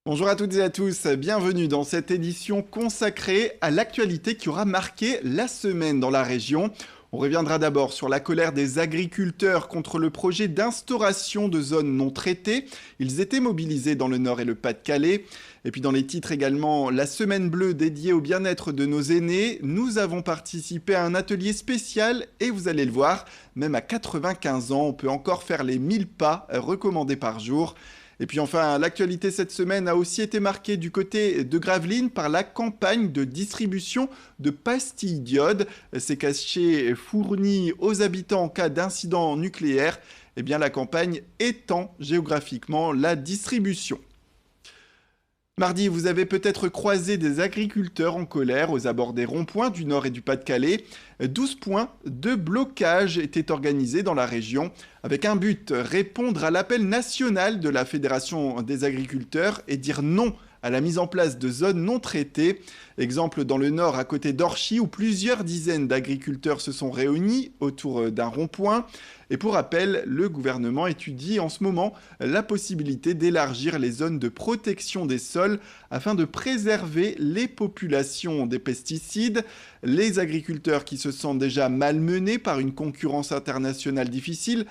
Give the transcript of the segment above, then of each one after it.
Bonjour à toutes et à tous, bienvenue dans cette édition consacrée à l'actualité qui aura marqué la semaine dans la région. On reviendra d'abord sur la colère des agriculteurs contre le projet d'instauration de zones non traitées. Ils étaient mobilisés dans le Nord et le Pas-de-Calais. Et puis dans les titres également, la semaine bleue dédiée au bien-être de nos aînés. Nous avons participé à un atelier spécial et vous allez le voir, même à 95 ans, on peut encore faire les 1000 pas recommandés par jour. Et puis enfin, l'actualité cette semaine a aussi été marquée du côté de Gravelines par la campagne de distribution de pastilles d'iode. Ces cachets fournis aux habitants en cas d'incident nucléaire. Eh bien, la campagne étend géographiquement la distribution. Mardi, vous avez peut-être croisé des agriculteurs en colère aux abords des ronds-points du Nord et du Pas-de-Calais. 12 points de blocage étaient organisés dans la région avec un but, répondre à l'appel national de la Fédération des agriculteurs et dire non à la mise en place de zones non traitées. Exemple dans le Nord, à côté d'Orchy, où plusieurs dizaines d'agriculteurs se sont réunis autour d'un rond-point. Et pour rappel, le gouvernement étudie en ce moment la possibilité d'élargir les zones de protection des sols afin de préserver les populations des pesticides. Les agriculteurs qui se sentent déjà malmenés par une concurrence internationale difficile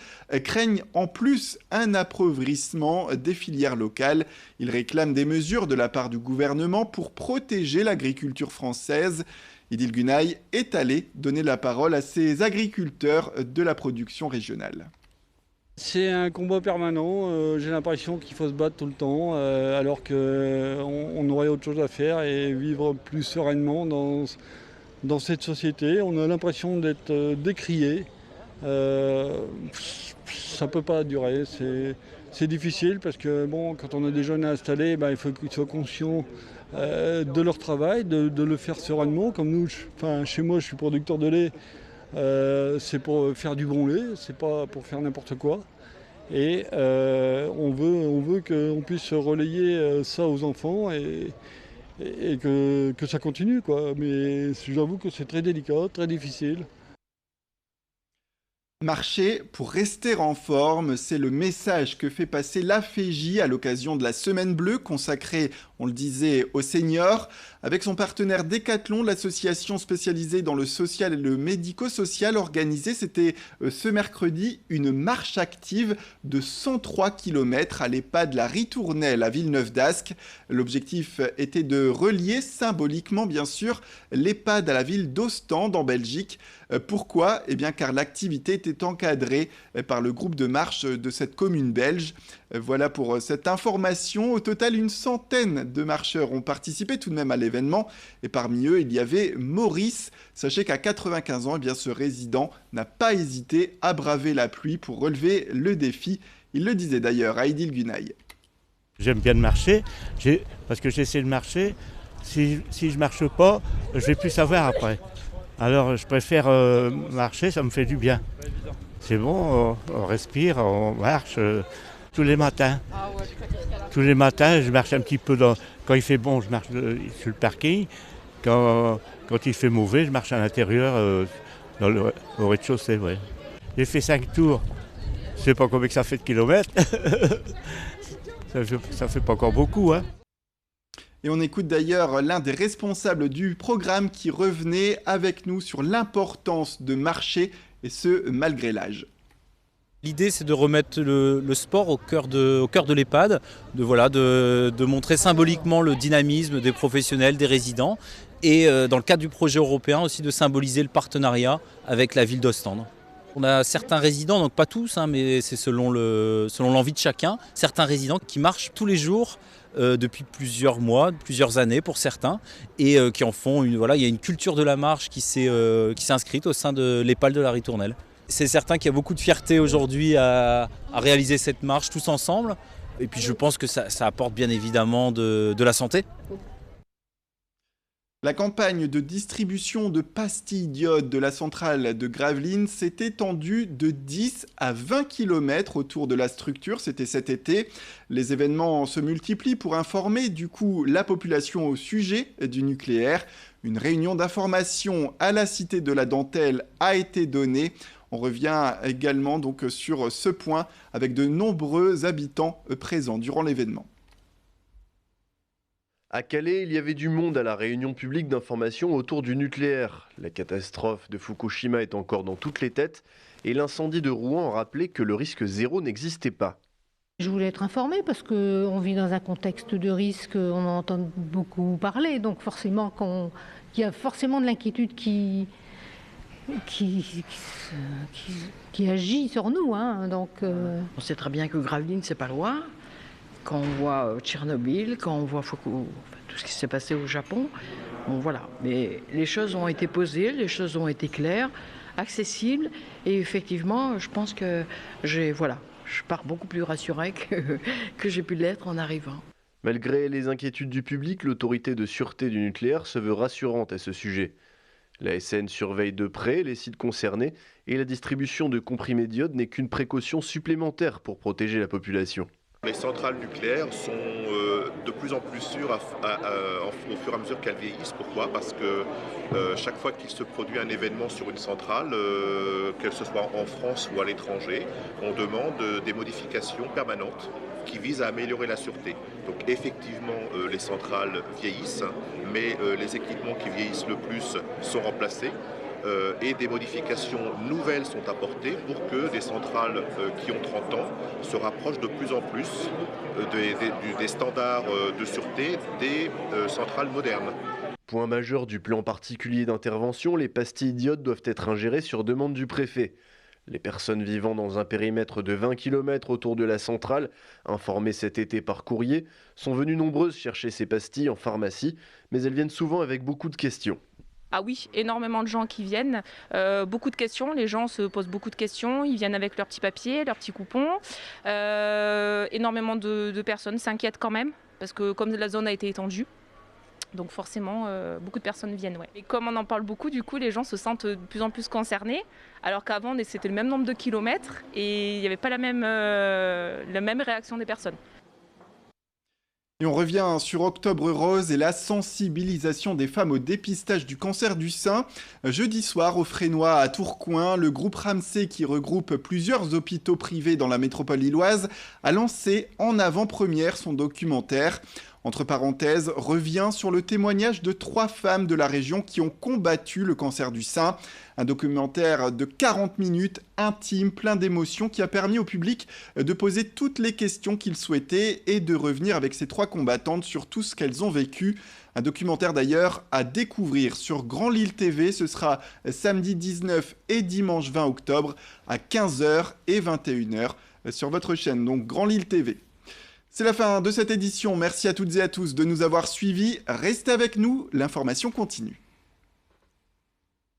craignent en plus un appauvrissement des filières locales. Ils réclament des mesures de la part du gouvernement pour protéger l'agriculture française. Idil Gunaï est allé donner la parole à ces agriculteurs de la production régionale. C'est un combat permanent, j'ai l'impression qu'il faut se battre tout le temps, alors qu'on aurait autre chose à faire et vivre plus sereinement dans cette société. On a l'impression d'être décrié. Ça ne peut pas durer, c'est difficile parce que bon, quand on a des jeunes à installer, il faut qu'ils soient conscients de leur travail, de le faire sereinement. Comme nous, chez moi je suis producteur de lait. C'est pour faire du bon lait, c'est pas pour faire n'importe quoi. Et on veut qu'on puisse relayer ça aux enfants et que ça continue, quoi. Mais j'avoue que c'est très délicat, très difficile. Marcher pour rester en forme, c'est le message que fait passer l'AFEJ à l'occasion de la Semaine Bleue consacrée, on le disait, aux seniors. Avec son partenaire Decathlon, l'association spécialisée dans le social et le médico-social organisait, c'était ce mercredi, une marche active de 103 km à l'EHPAD La Ritournelle à Villeneuve-d'Ascq. L'objectif était de relier symboliquement, bien sûr, l'EHPAD à la ville d'Ostende en Belgique. Pourquoi ? Eh bien, car l'activité était encadrée par le groupe de marche de cette commune belge. Voilà pour cette information. Au total, une centaine de marcheurs ont participé tout de même à l'événement. Et parmi eux, il y avait Maurice. Sachez qu'à 95 ans, eh bien, ce résident n'a pas hésité à braver la pluie pour relever le défi. Il le disait d'ailleurs à Idil Gunaï. J'aime bien marcher, parce que j'essaie de marcher. Si je ne marche pas, je ne vais plus savoir après. Alors je préfère marcher, ça me fait du bien. C'est bon, on respire, on marche tous les matins. Tous les matins, je marche un petit peu quand il fait bon, je marche sur le parking. Quand il fait mauvais, je marche à l'intérieur, au rez-de-chaussée. Ouais. J'ai fait 5 tours. Je ne sais pas combien que ça fait de kilomètres. Ça fait pas encore beaucoup, hein. Et on écoute d'ailleurs l'un des responsables du programme qui revenait avec nous sur l'importance de marcher, et ce, malgré l'âge. L'idée, c'est de remettre le sport au cœur de l'EHPAD, de montrer symboliquement le dynamisme des professionnels, des résidents, et dans le cadre du projet européen aussi de symboliser le partenariat avec la ville d'Ostende. On a certains résidents, donc pas tous, mais c'est selon l'envie de chacun, certains résidents qui marchent tous les jours depuis plusieurs mois, plusieurs années pour certains, et qui en font il y a une culture de la marche qui s'est inscrite au sein de l'EHPAD de la Ritournelle. C'est certain qu'il y a beaucoup de fierté aujourd'hui à réaliser cette marche tous ensemble, et puis je pense que ça apporte bien évidemment de la santé. La campagne de distribution de pastilles d'iode de la centrale de Gravelines s'est étendue de 10 à 20 km autour de la structure, c'était cet été. Les événements se multiplient pour informer du coup la population au sujet du nucléaire. Une réunion d'information à la Cité de la Dentelle a été donnée. On revient également donc sur ce point avec de nombreux habitants présents durant l'événement. À Calais, il y avait du monde à la réunion publique d'information autour du nucléaire. La catastrophe de Fukushima est encore dans toutes les têtes et l'incendie de Rouen rappelait que le risque zéro n'existait pas. Je voulais être informée parce qu'on vit dans un contexte de risque, on en entend beaucoup parler, donc forcément il y a forcément de l'inquiétude qui agit sur nous. Donc, On sait très bien que Gravelines, c'est pas loin. Quand on voit Tchernobyl, quand on voit tout ce qui s'est passé au Japon, bon voilà. Mais les choses ont été posées, les choses ont été claires, accessibles, et effectivement, je pense que je pars beaucoup plus rassurée que j'ai pu l'être en arrivant. Malgré les inquiétudes du public, l'autorité de sûreté du nucléaire se veut rassurante à ce sujet. La SN surveille de près les sites concernés et la distribution de comprimés d'iode n'est qu'une précaution supplémentaire pour protéger la population. Les centrales nucléaires sont de plus en plus sûres au fur et à mesure qu'elles vieillissent. Pourquoi ? Parce que chaque fois qu'il se produit un événement sur une centrale, que ce soit en France ou à l'étranger, on demande des modifications permanentes qui visent à améliorer la sûreté. Donc effectivement, les centrales vieillissent, mais les équipements qui vieillissent le plus sont remplacés. Et des modifications nouvelles sont apportées pour que des centrales qui ont 30 ans se rapprochent de plus en plus des standards de sûreté des centrales modernes. Point majeur du plan particulier d'intervention, les pastilles d'iode doivent être ingérées sur demande du préfet. Les personnes vivant dans un périmètre de 20 km autour de la centrale, informées cet été par courrier, sont venues nombreuses chercher ces pastilles en pharmacie, mais elles viennent souvent avec beaucoup de questions. Ah oui, énormément de gens qui viennent, beaucoup de questions, les gens se posent beaucoup de questions, ils viennent avec leurs petits papiers, leurs petits coupons. Énormément de personnes s'inquiètent quand même, parce que comme la zone a été étendue, donc forcément beaucoup de personnes viennent. Ouais. Et comme on en parle beaucoup, du coup les gens se sentent de plus en plus concernés, alors qu'avant c'était le même nombre de kilomètres et il n'y avait pas la même réaction des personnes. Et on revient sur Octobre Rose et la sensibilisation des femmes au dépistage du cancer du sein. Jeudi soir, au Frénois à Tourcoing, le groupe Ramsay, qui regroupe plusieurs hôpitaux privés dans la métropole lilloise, a lancé en avant-première son documentaire. Entre parenthèses, revient sur le témoignage de 3 femmes de la région qui ont combattu le cancer du sein. Un documentaire de 40 minutes, intime, plein d'émotions, qui a permis au public de poser toutes les questions qu'il souhaitait et de revenir avec ces 3 combattantes sur tout ce qu'elles ont vécu. Un documentaire d'ailleurs à découvrir sur Grand Lille TV. Ce sera samedi 19 et dimanche 20 octobre à 15h et 21h sur votre chaîne, donc Grand Lille TV. C'est la fin de cette édition. Merci à toutes et à tous de nous avoir suivis. Restez avec nous, l'information continue.